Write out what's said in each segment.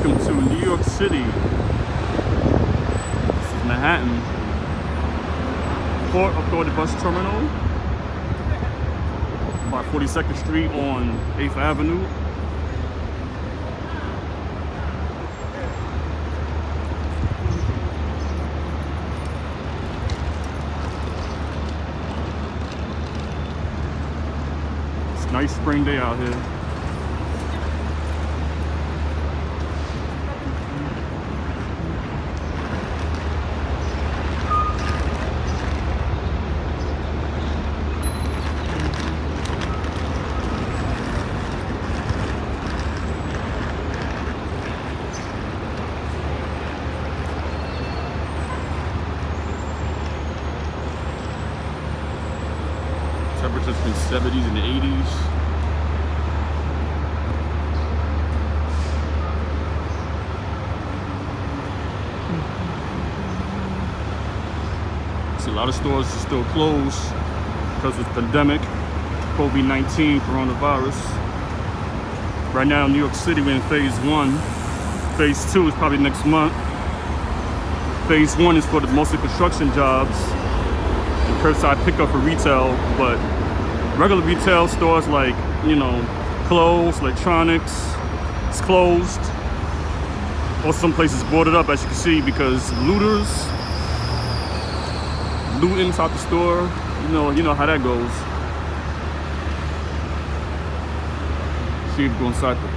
Welcome to New York City. This is Manhattan. Port Authority Bus Terminal by 42nd Street on 8th Avenue. It's a nice spring day out here. Temperature's been 70s and the 80s. See, a lot of stores are still closed because of the pandemic, COVID-19, coronavirus. Right now in New York City, we're in phase 1. Phase 2 is probably next month. Phase 1 is for the mostly construction jobs. Curbside pickup for retail, but regular retail stores like, clothes, electronics, it's closed. Or some places boarded up, as you can see, because looters loot inside the store. You know how that goes. See if go inside the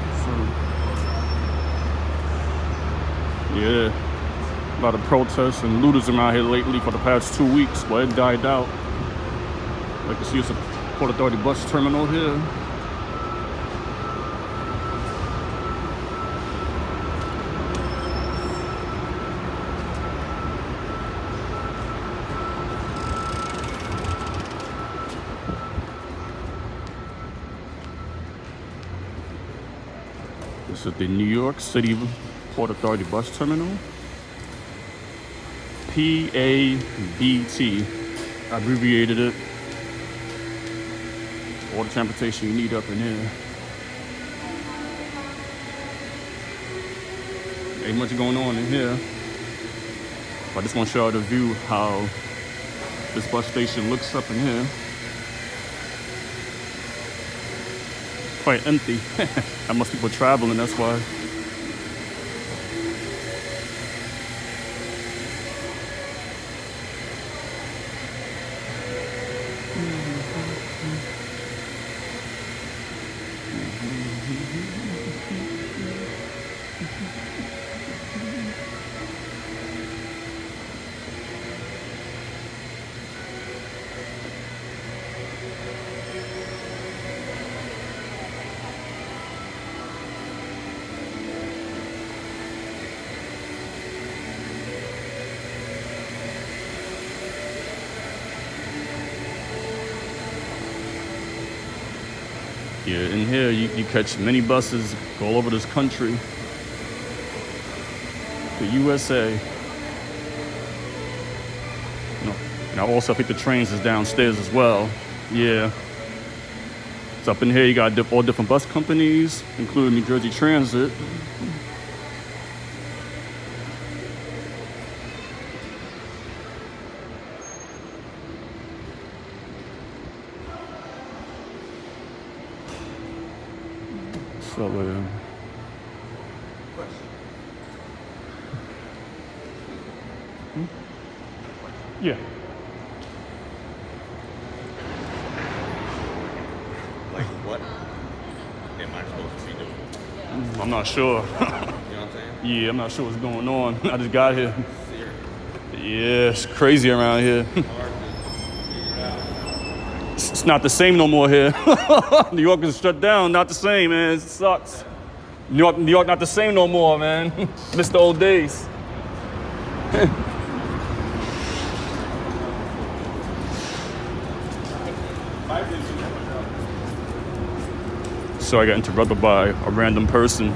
yeah. A lot of protests and looters around here lately for the past 2 weeks, but it died out. Like you see, it's a Port Authority bus terminal here. This is the New York City Port Authority bus terminal. PABT, abbreviated it. All the transportation you need up in here. Ain't much going on in here. But I just want to show you the view how this bus station looks up in here. Quite empty. Not much people traveling, that's why. Yeah, in here you catch many buses go all over this country. The USA. And I also think the trains is downstairs as well. Yeah. So up in here you got all different bus companies, including New Jersey Transit. So, yeah. Like what am I supposed to be doing? I'm not sure. You know what I'm saying? Yeah, I'm not sure what's going on. I just got here. Yeah, it's crazy around here. It's not the same no more here. New York is shut down. Not the same, man. It sucks. New York not the same no more, man. Miss the old days. So I got interrupted by a random person.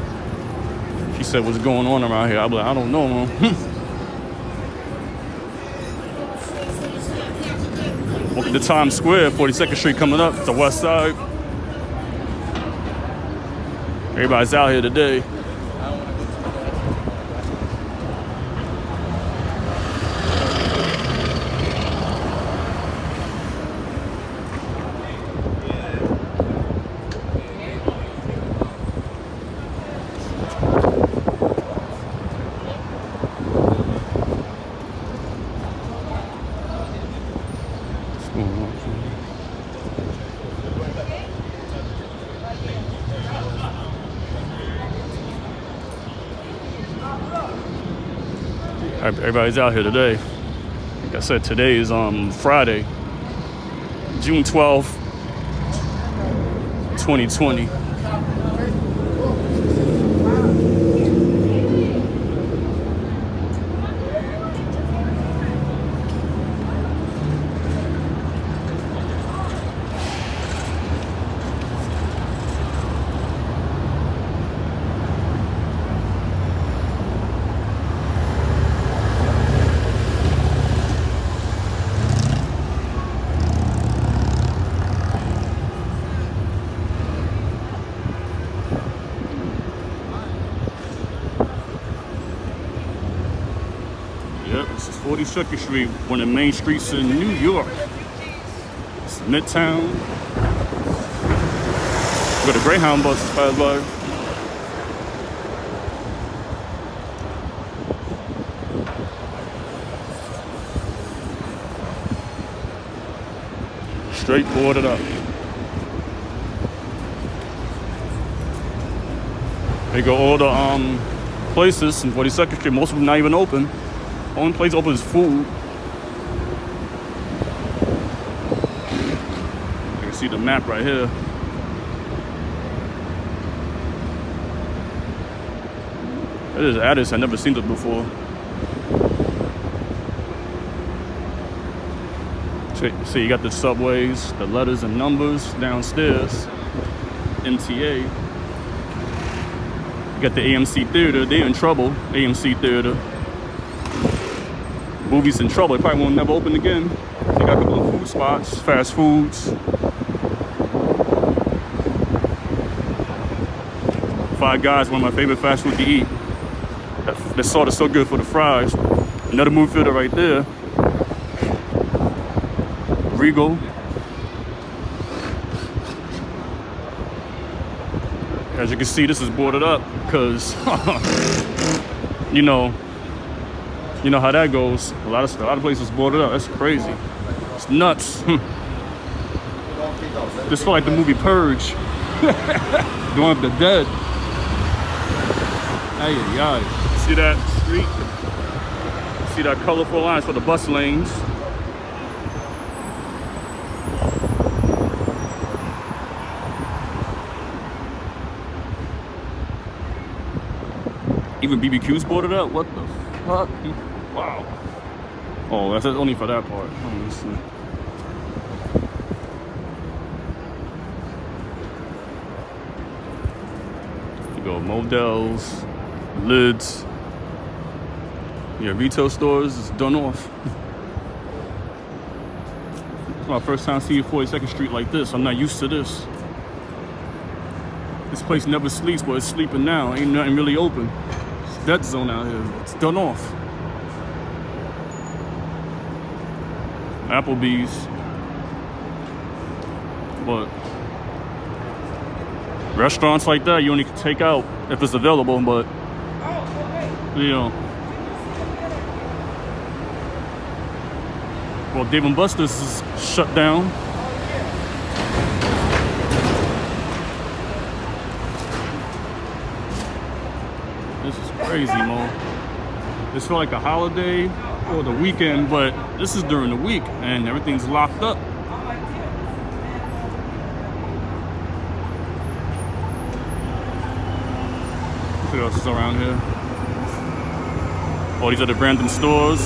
She said, "What's going on around here?" I'm like, "I don't know, man." Welcome to Times Square, 42nd Street coming up, the west side. Everybody's out here today. Everybody's out here today. Like I said, today is Friday, June 12th, 2020. Yep, this is 42nd Street, one of the main streets in New York. It's Midtown. Where the Greyhound bus pass by. Straight boarded up. They go all the places in 42nd Street, most of them not even open. Only place open is food. You can see the map right here. It is Addis. I've never seen it before. See, you got the subways, the letters and numbers downstairs. MTA. You got the AMC Theater. They're in trouble. AMC Theater. Movies in trouble. They probably won't never open again. They got a couple of food spots, fast foods. Five Guys, one of my favorite fast food to eat. That salt is so good for the fries. Another movie theater right there. Regal. As you can see, this is boarded up because, you know how that goes. A lot of places boarded up. That's crazy. It's nuts. This feel like the movie Purge. Going up the dead. Ay, ay, ay. See that street? See that colorful lines for the bus lanes? Even BBQ's boarded up? What the fuck? Wow. Oh, that's only for that part. Let me see. You go Models, Lids. Yeah, retail stores is done off. It's my first time seeing 42nd Street like this. I'm not used to this. This place never sleeps, but it's sleeping now. Ain't nothing really open. It's dead zone out here. It's done off. Applebee's. But restaurants like that, you only can take out if it's available, but you know. Well, Dave & Buster's is shut down. This is crazy, Mo. This feels like a holiday or the weekend, but this is during the week and everything's locked up. What else is around here? Oh, these are the random stores.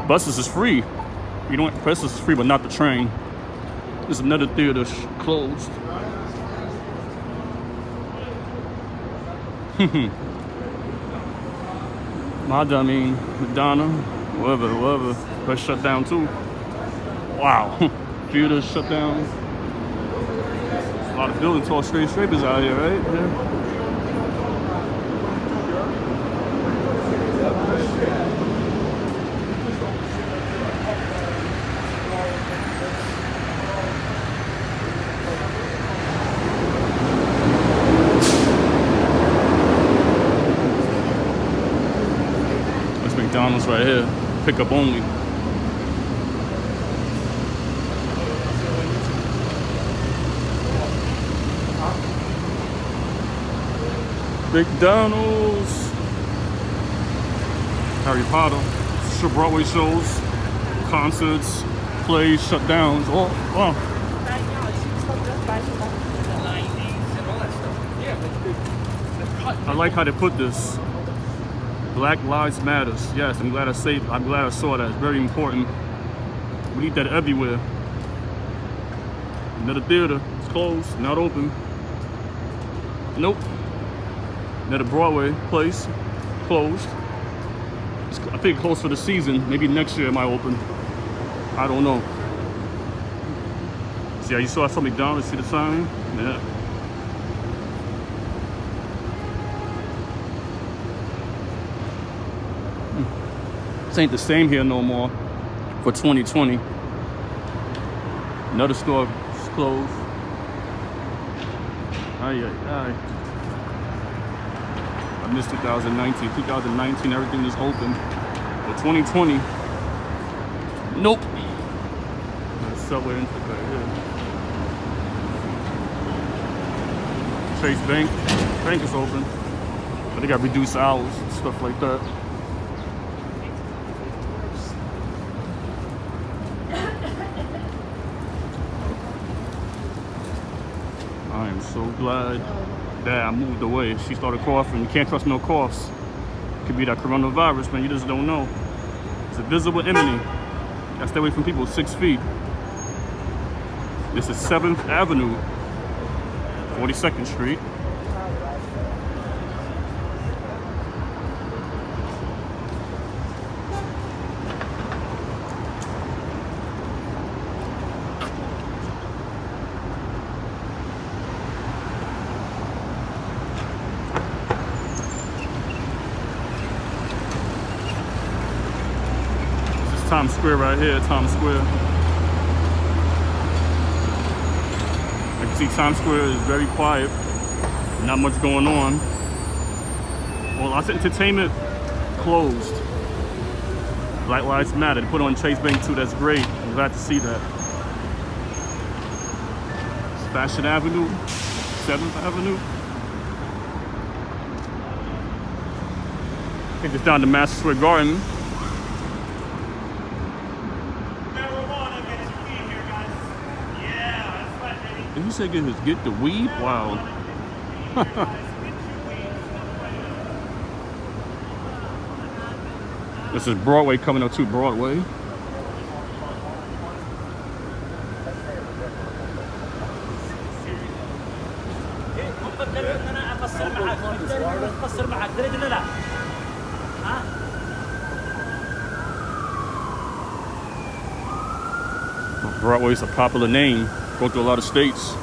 Buses is free. You don't buses is free, but not the train. There's another theater closed. Madonna, whoever, but shut down too. Wow, theaters shut down. A lot of buildings, tall skyscrapers out here, right? Yeah. McDonald's right here, pickup only. McDonald's. Harry Potter. Broadway shows, concerts, plays, shutdowns. Oh, wow. I like how they put this. Black Lives Matters. Yes, I'm glad I saw that. It's very important. We need that everywhere. Another theater. It's closed. Not open. Nope. Another Broadway place. Closed. I think close for the season. Maybe next year it might open. I don't know. See how you saw some McDonald's? See the sign? Yeah. This ain't the same here no more for 2020. Another store is closed. Ay, ay, ay. I missed 2019. 2019, everything is open. But 2020, nope. There's Subway entrance right here. Chase Bank. Bank is open. But they got reduced hours and stuff like that. I am so glad that I moved away. She started coughing. You can't trust no coughs. Could be that coronavirus, man. You just don't know. It's a visible enemy. Gotta stay away from people 6 feet. This is 7th Avenue, 42nd Street. Times Square right here, Times Square. I can see Times Square is very quiet. Not much going on. Well, lots of entertainment closed. Black Lives Matter. They put on Chase Bank too. That's great. I'm glad to see that. It's Fashion Avenue, 7th Avenue. I think it's down to Madison Square Garden. Did he say get the weed? Wow. This is Broadway coming up to Broadway. Broadway is a popular name. Go through a lot of states.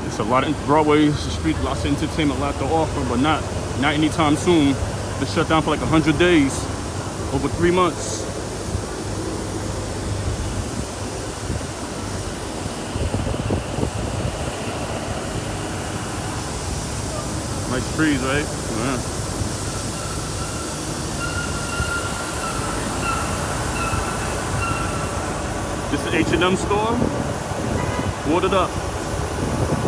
It's a lot of Broadway, the street, lots of entertainment, lot to offer, but not anytime soon. It's shut down for like 100 days, over 3 months. Nice breeze, right? Yeah. This is H&M store, boarded up,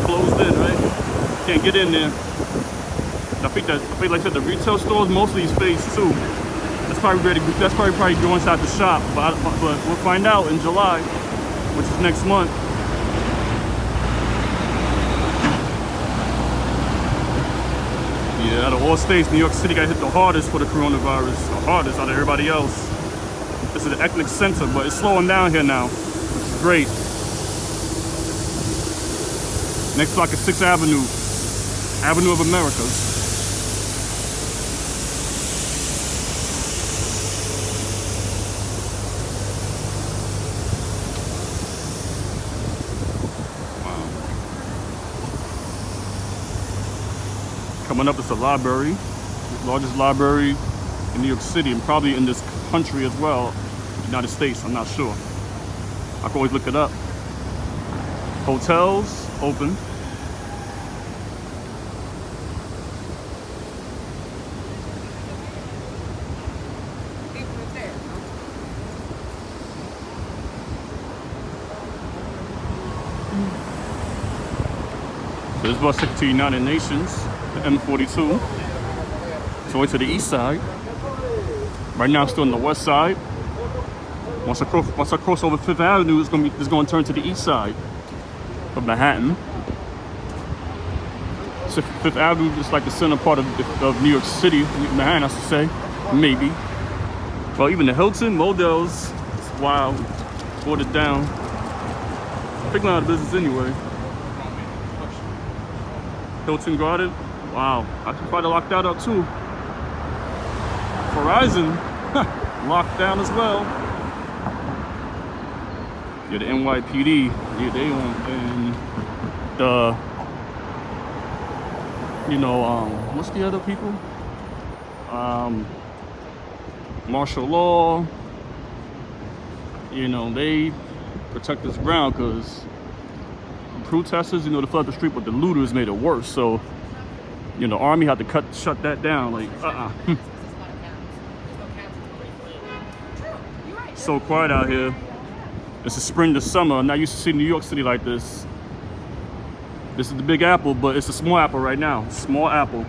closed in, right? Can't get in there. I think like I said, the retail stores mostly spaced too. That's probably go inside the shop, but we'll find out in July, which is next month. Yeah, out of all states, New York City got hit the hardest for the coronavirus, the hardest out of everybody else. This is the ethnic center, but it's slowing down here now, which is great. Next block is 6th Avenue, Avenue of Americas. Wow. Coming up is the library, the largest library in New York City and probably in this country as well, United States, I'm not sure. I can always look it up. Hotels open. This bus takes to United Nations, the M42. So way to the east side. Right now I'm still on the west side. Once I cross over Fifth Avenue, it's going to turn to the east side of Manhattan. So Fifth Avenue is like the center part of New York City, Manhattan, I should say, maybe. Well, even the Hilton, Modell's, it's wild, watered down. I think we're out of business anyway. Hilton Garden, wow, I should probably lock that up too. Verizon, locked down as well. Yeah, the NYPD, yeah, they on, and the, you know, what's the other people? Martial law, you know, they protect this ground because protesters, you know, to flood the street, but the looters made it worse. So, you know, the army had to shut that down. Like, So quiet out here. It's a spring to summer. I'm not used to seeing New York City like this. This is the Big Apple, but it's a small apple right now. Small apple.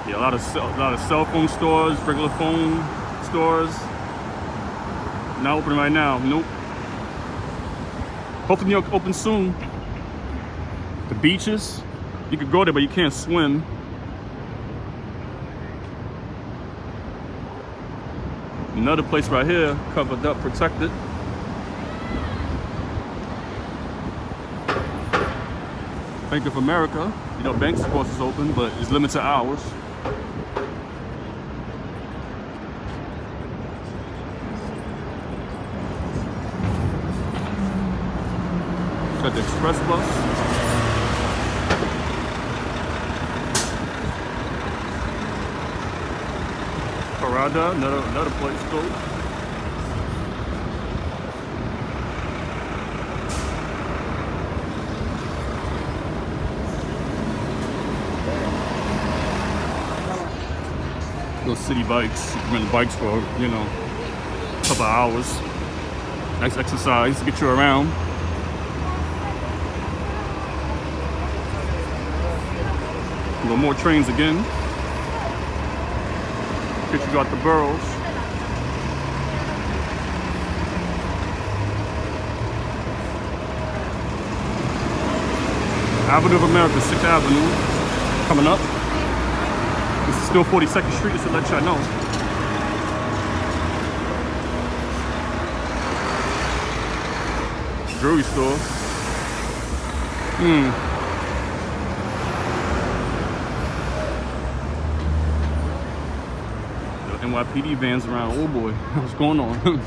Yeah, a lot of cell phone stores, regular phone stores. Not open right now. Nope. Hopefully New York opens soon. The beaches, you could go there, but you can't swim. Another place right here, covered up, protected. Bank of America, you know, banks of course is open, but it's limited hours. Got the express bus. Parada, another place to go. Those city bikes, you can rent bikes for, you know, a couple of hours. Nice exercise to get you around. A little more trains again. Get you got the boroughs. Avenue of America, 6th Avenue, coming up. This is still 42nd Street, just to let y'all know. Jewelry store. NYPD vans around. Oh boy, what's going on?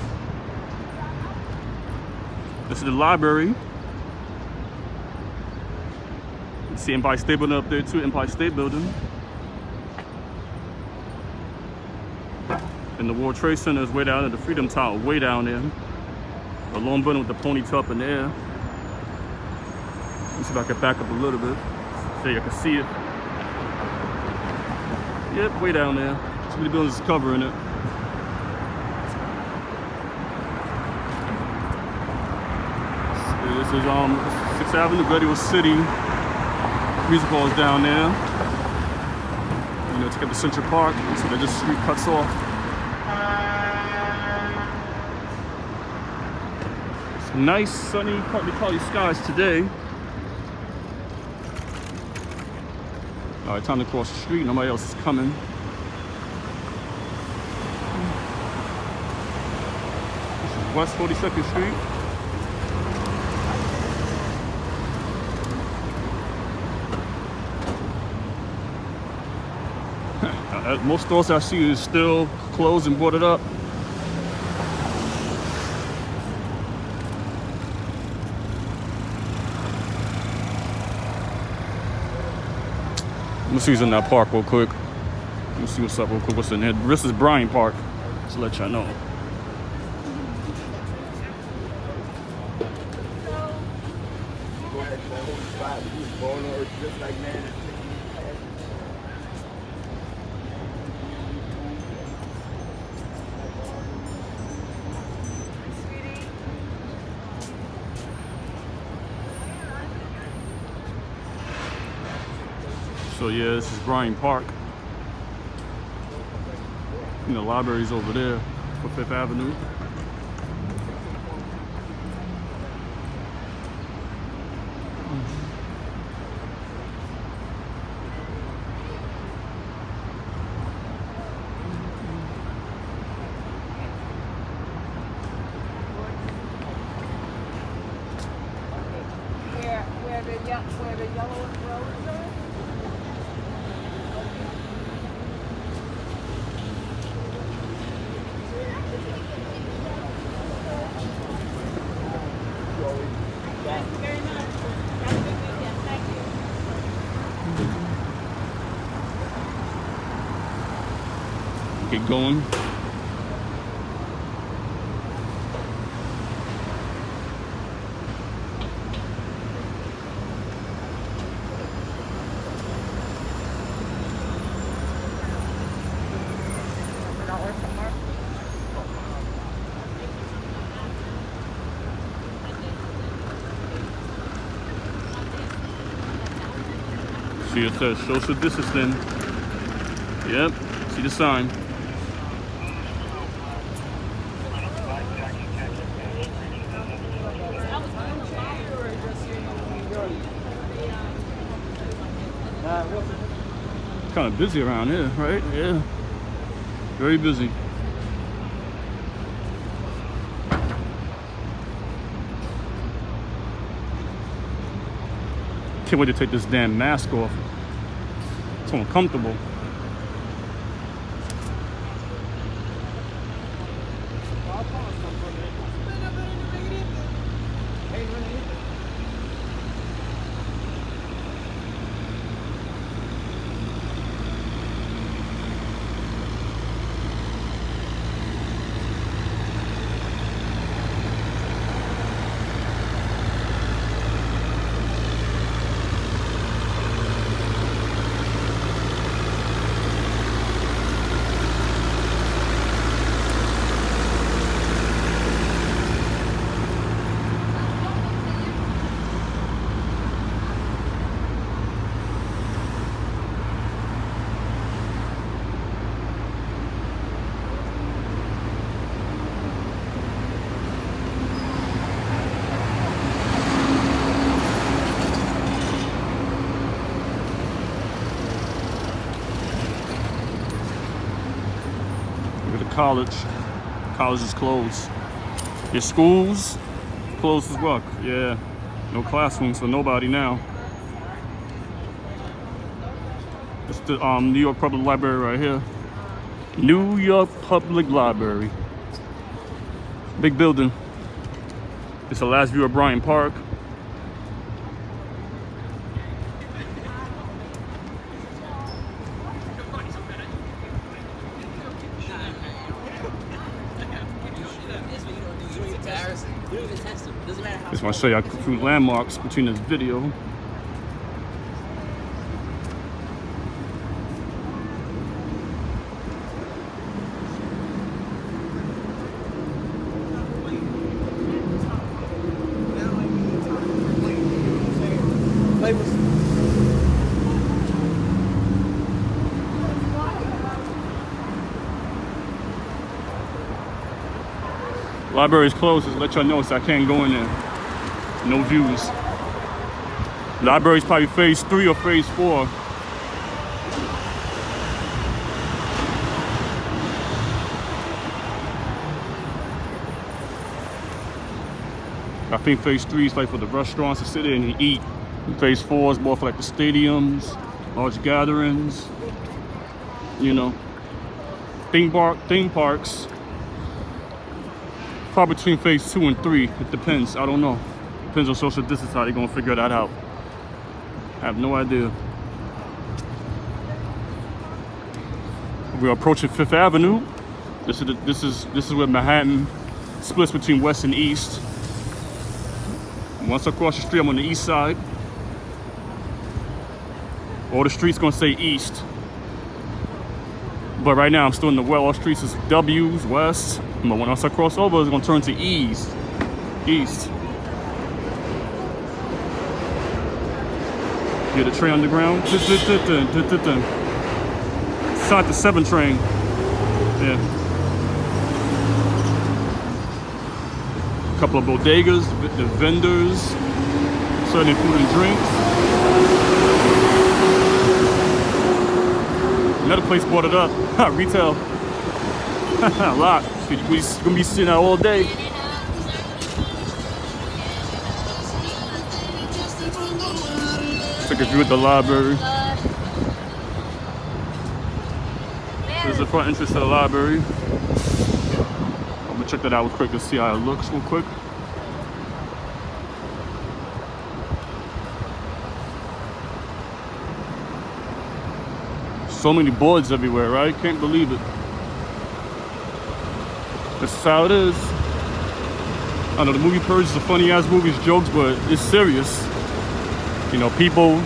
This is the library. You see Empire State Building up there too, Empire State Building. And the World Trade Center is way down there, the Freedom Tower way down there. A long building with the ponytail up in the air. Let me see if I can back up a little bit so you can see it. Yep, way down there. Too many buildings covering it. This is 6th Avenue, Radio City. Music hall is down there. You know, to get to Central Park, so that just street cuts off. It's nice, sunny, partly cloudy skies today. All right, time to cross the street. Nobody else is coming. West 42nd Street. Most stores I see is still closed and boarded up. Let me see who's in that park real quick. Let me see what's up real quick. What's in there? This is Bryant Park. Just to let y'all know. So yeah, this is Bryant Park. And the library's over there for 5th Avenue. Where the yellow roads are? Thank you very much. Have a good weekend. Thank you. Get going. See, it says social distancing. Yep, see the sign. Kind of busy around here, right? Yeah, very busy. Can't wait to take this damn mask off. It's uncomfortable. College. College is closed. Your schools closed as well. Yeah, no classrooms for nobody now. It's the New York Public Library right here. New York Public Library. Big building. It's the last view of Bryant Park. Just want to show you a few landmarks between this video. Library is closed, just let y'all know, so I can't go in there. No views. Library's probably phase 3 or phase 4. I think phase 3 is like for the restaurants to sit in and eat. And phase 4 is more for like the stadiums, large gatherings, you know, theme parks. Probably between phase 2 and 3. It depends. I don't know. Depends on social distance how they're gonna figure that out. I have no idea. We're approaching 5th Avenue. This is where Manhattan splits between west and east. Once I cross the street, I'm on the east side. All the streets gonna say east. But right now I'm still in the west. All streets is W's, west. But once I cross over, it's gonna turn to east. Yeah, the train underground. It's not the 7 train. Yeah. A couple of bodegas, the vendors, serving food and drinks. Another place bought it up. Retail. A lot. We're gonna be sitting out all day. Take a view at the library. There's the front entrance to the library. I'm gonna check that out real quick to see how it looks real quick. So many boards everywhere, right? Can't believe it. This is how it is. I know the movie Purge is a funny ass movie, it's jokes, but it's serious. You know, people,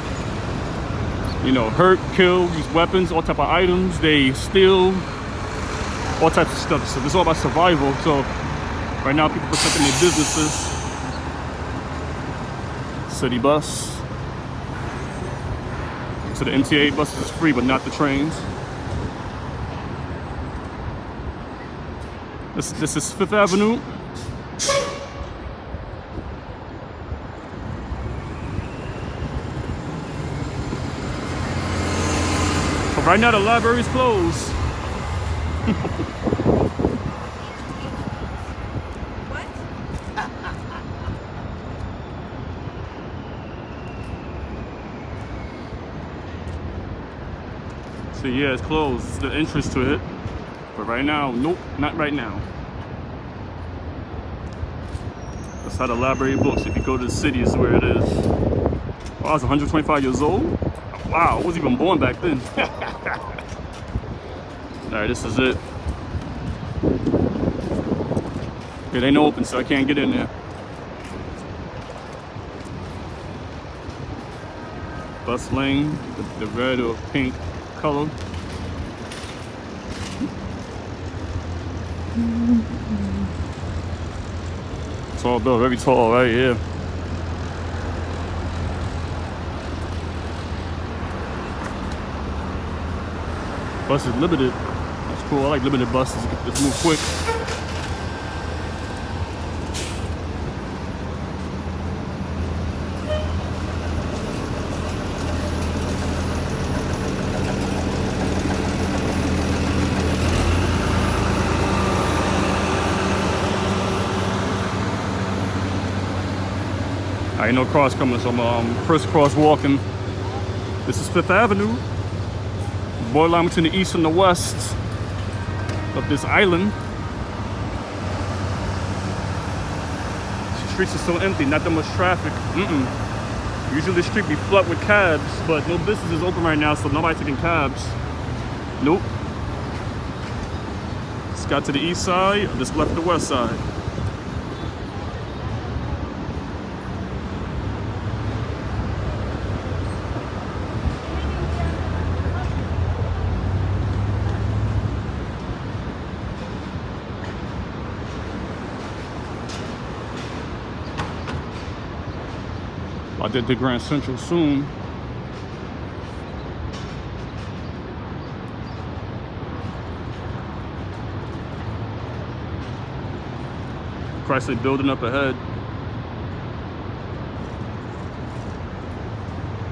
you know, hurt, kill, use weapons, all type of items. They steal, all types of stuff. So it's all about survival. So right now, people protecting their businesses. City bus. So the MTA buses is free, but not the trains. This is 5th Avenue. But right now the library's closed. What? So yeah, it's closed. It's the entrance to it. But right now, nope, not right now. That's how the library looks. If you go to the city, is where it is. Wow, I was 125 years old. Wow, I wasn't even born back then. All right, this is it. It ain't open, so I can't get in there. Bus lane, the red or pink color. Tall bill, very tall, right here. Bus is limited. That's cool. I like limited buses. Just move quick. I ain't no cross coming, so I'm crisscross walking. This is 5th Avenue. Borderline between the east and the west of this island. The streets are so empty, not that much traffic. Usually the street be flooded with cabs, but no business is open right now, so nobody's taking cabs. Nope. Just got to the east side, I just left the west side. I did the Grand Central soon. Chrysler building up ahead.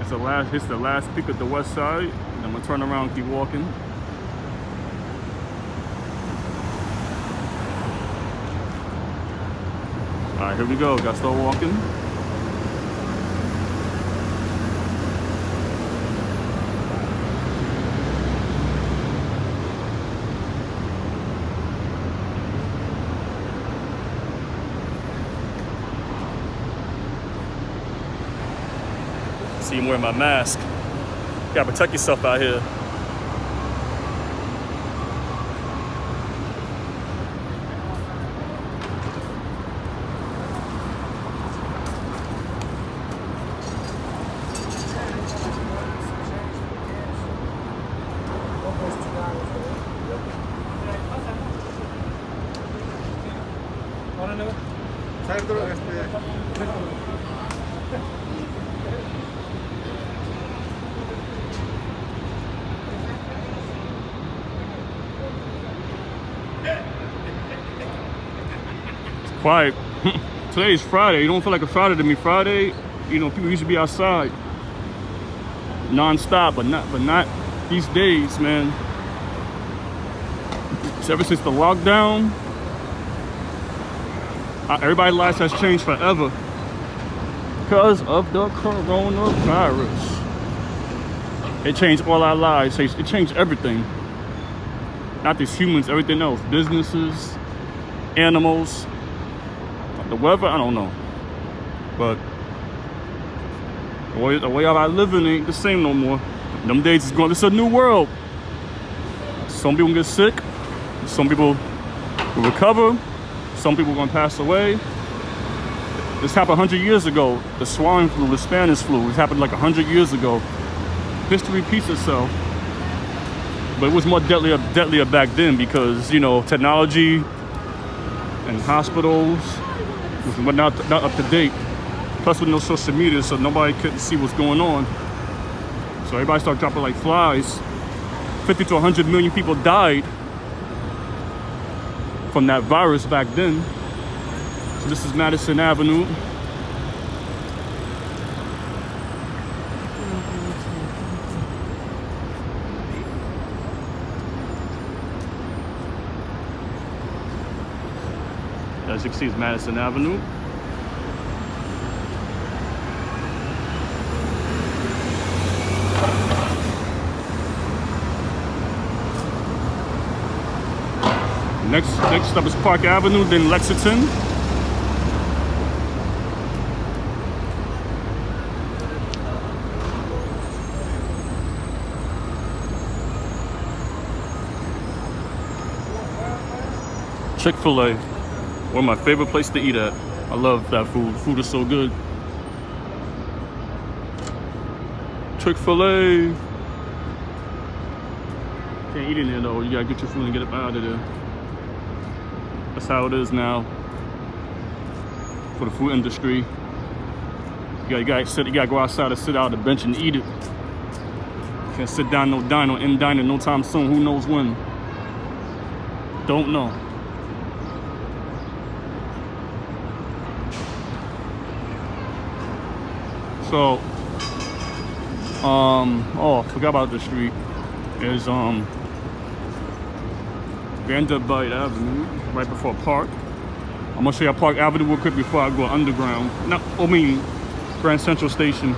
It's the last peak of the west side. And I'm gonna turn around and keep walking. All right, here we go. Gotta start walking. See, I'm wearing my mask. You gotta protect yourself out here. quiet. Today is Friday. It don't feel like a Friday to me. Friday, you know, people used to be outside non-stop, but not these days, man. So ever since the lockdown, everybody's lives has changed forever because of the coronavirus. It changed all our lives. It changed everything. Not just humans, everything else. Businesses, animals, the weather, I don't know. But the way I living ain't the same no more. Them days is going, this is a new world. Some people get sick. Some people will recover. Some people are going to pass away. This happened 100 years ago. The swine flu, the Spanish flu, it happened like 100 years ago. History repeats itself. But it was more deadlier back then because, you know, technology and hospitals was not up to date. Plus with no social media, so nobody couldn't see what's going on. So everybody started dropping like flies. 50 to 100 million people died from that virus back then. So this is Madison Avenue. As you can see, it's Madison Avenue. Next up is Park Avenue, then Lexington. Chick-fil-A, one of my favorite places to eat at. I love that food. Food is so good. Chick-fil-A. Can't eat in there though. You gotta get your food and get up out of there. That's how it is now for the food industry. You gotta go outside and sit out on the bench and eat it. Can't sit down, no diner, in diner, no time soon. Who knows when? Don't know. So, oh, I forgot about the street. There's Vanderbilt Avenue, right before Park. I'm gonna show you Park Avenue real quick before I go underground. No, I mean Grand Central Station.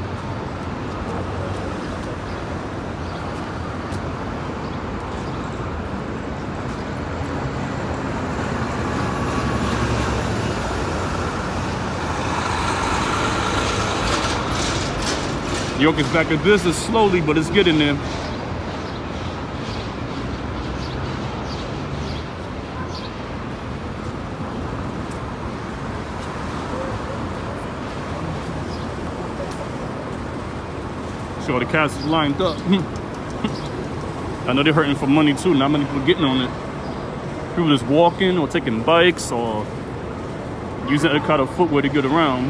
New York is back in business slowly, but it's getting there. See all the cars is lined up. I know they're hurting for money too. Not many people getting on it. People just walking or taking bikes or using other kind of footwear to get around.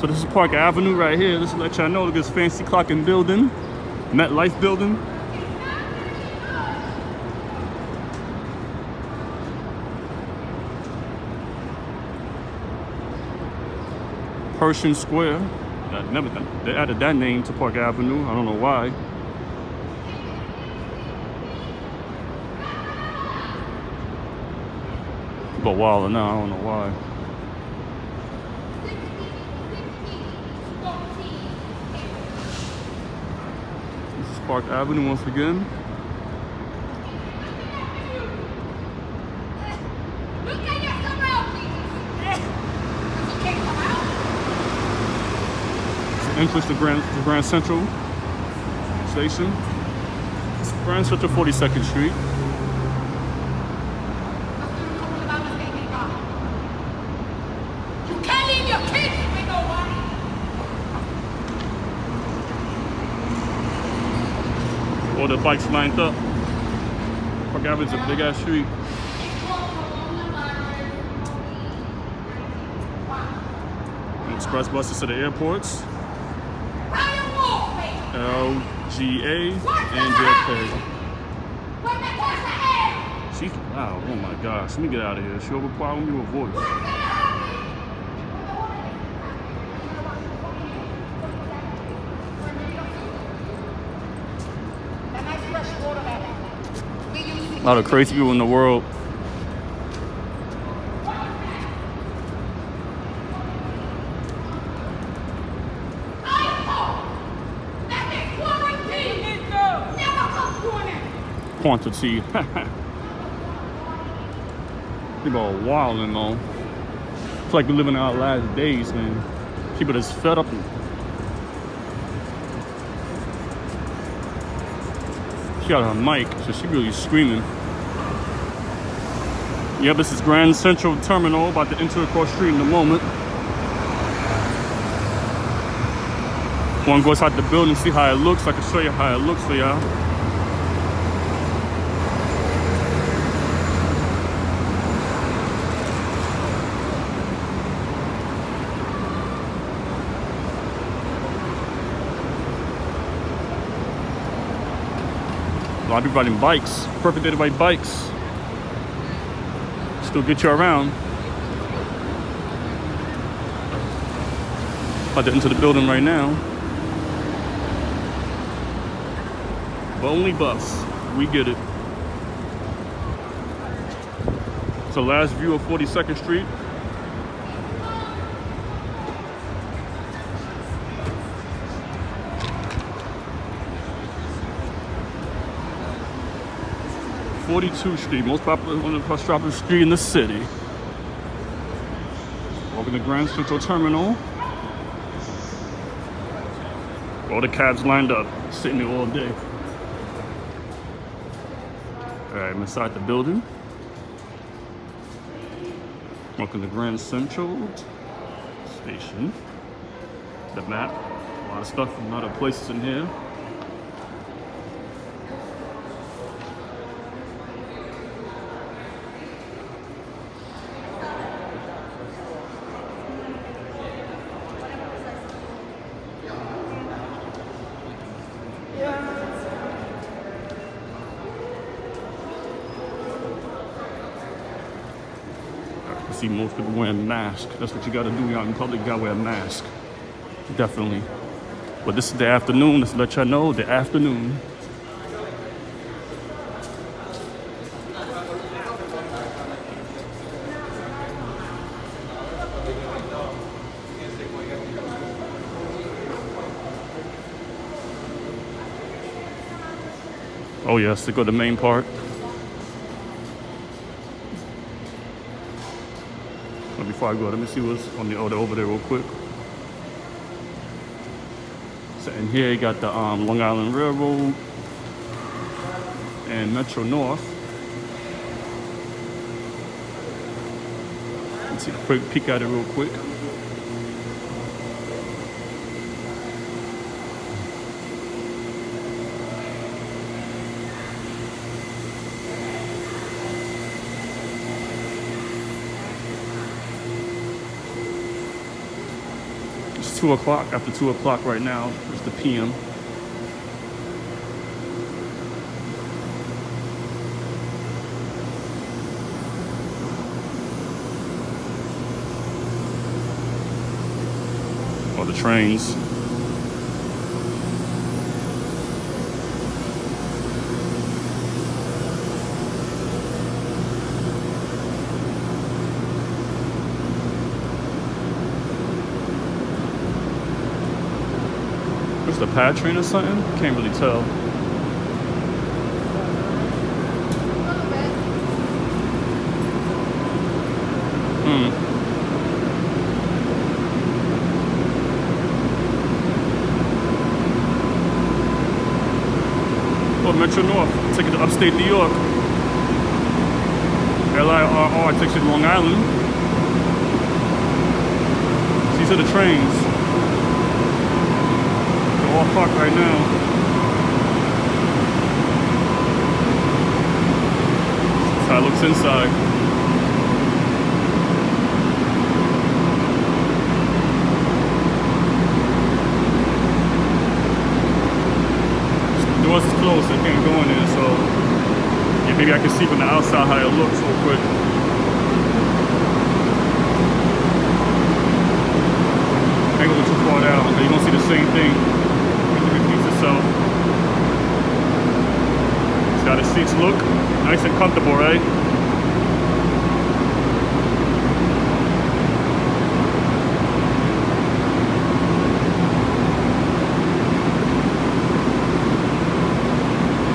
So this is Park Avenue right here. Just to let y'all know, look at this fancy clocking building, MetLife building. Pershing Square. They added that name to Park Avenue. I don't know why. But wilder now, I don't know why. This is Park Avenue once again. Entrance to Grand Central Station. Grand Central 42nd Street. You can't leave your kids with nobody. All the bikes lined up. Park Avenue's a big ass street. Express buses to the airports. LGA and JFK. She's loud. Oh my gosh. Let me get out of here. She overpowering me with voice. A lot of crazy people in the world. Quantity. People are wilding though. It's like we're living our last days, man. People just fed up. She got her mic, so she really screaming. Yeah, this is Grand Central Terminal. About to enter across the street in a moment. Want to go inside the building and see how it looks. I can show you how it looks for y'all. A lot of people riding bikes. Perfect day to ride bikes. Still get you around. About to enter the building right now. Only bus. We get it. It's the last view of 42nd Street. Street, most popular, one of the most popular street in the city. Walking the Grand Central Terminal. All the cabs lined up, sitting there all day. All right, I'm inside the building. Walking the Grand Central Station. The map, a lot of stuff from other places in here. See most people wearing masks. That's what you gotta do out in public. You gotta wear a mask. Definitely. But this is the afternoon. Let's let y'all know the afternoon. Oh yes, to go to the main part. Before I go, let me see what's on the order over there real quick. So in here you got the Long Island Railroad and Metro North. Let's take a quick peek at it real quick. It's 2 o'clock, after 2 o'clock right now, it's the PM. Or the trains. What's the pad train or something? Can't really tell. Oh, Metro North, take it to upstate New York. LIRR takes you to Long Island. These are the trains. They're all parked right now. That's how it looks inside. The doors is closed, so you can't go in there, so you Maybe I can see from the outside how it looks real quick. I ain't going too far down, but you're gonna see the same thing. It repeats itself. It's got its seats look nice and comfortable, right?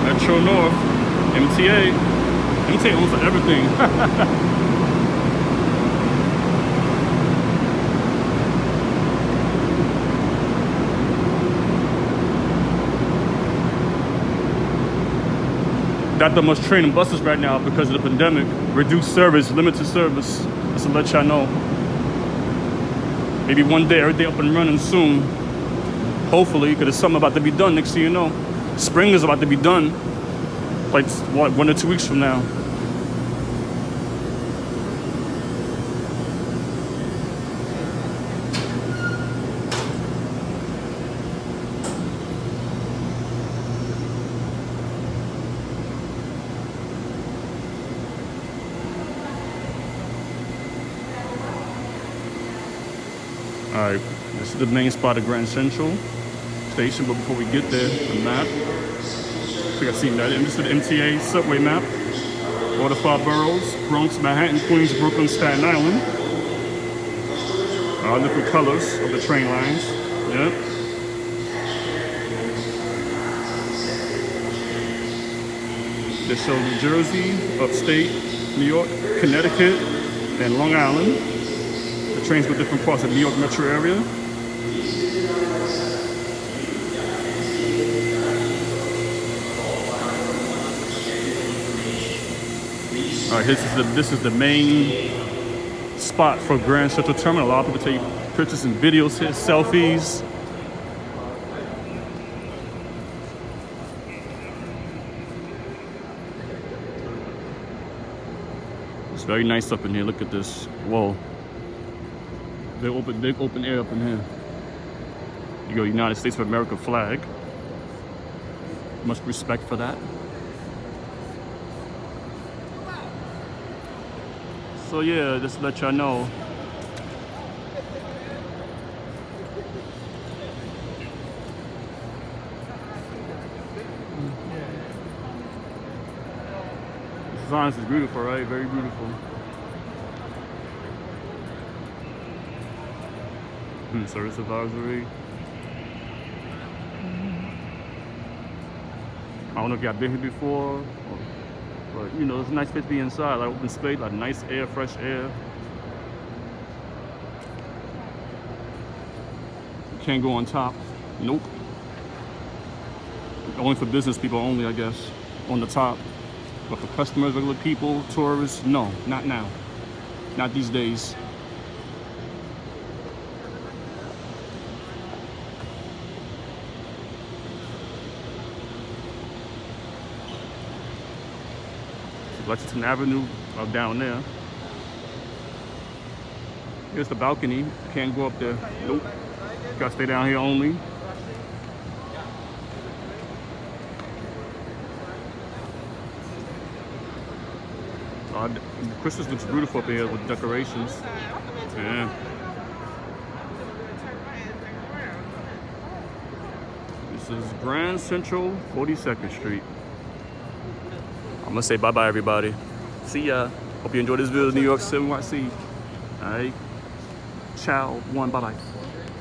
Metro North, MTA. MTA owns everything. Not that much train and buses right now because of the pandemic. Reduced service, limited service. Just to let y'all know. Maybe one day, everything up and running soon. Hopefully, because there's something about to be done next thing you know. Spring is about to be done. Like, what, 1 or 2 weeks from now. All right, this is the main spot of Grand Central Station, but before we get there, the map. I think I've seen that. And this is the MTA subway map. All the 5 boroughs: Bronx, Manhattan, Queens, Brooklyn, Staten Island. All different colors of the train lines. Yep. They show New Jersey, upstate New York, Connecticut, and Long Island. The trains go different parts of the New York metro area. All right, this is the main spot for Grand Central Terminal. A lot of people take pictures and videos here, selfies. It's very nice up in here. Look at this. Whoa. Big open air up in here. You go United States of America flag. Much respect for that. So yeah, just to let y'all know. The design is beautiful, right? Very beautiful. Service advisory. I don't know if y'all been here before, but you know, it's a nice place to be inside, like open space, like nice air, fresh air. You can't go on top. Nope. Only for business people only, I guess, on the top. But for customers, regular people, tourists, no, not now. Not these days. Lexington Avenue down there. Here's the balcony. Can't go up there. Nope. Gotta stay down here only. Christmas looks beautiful up here with decorations. Yeah. This is Grand Central 42nd Street. I'm gonna say bye-bye, everybody. See ya. Hope you enjoyed this video of New York City NYC. All right. Ciao. Bye-bye.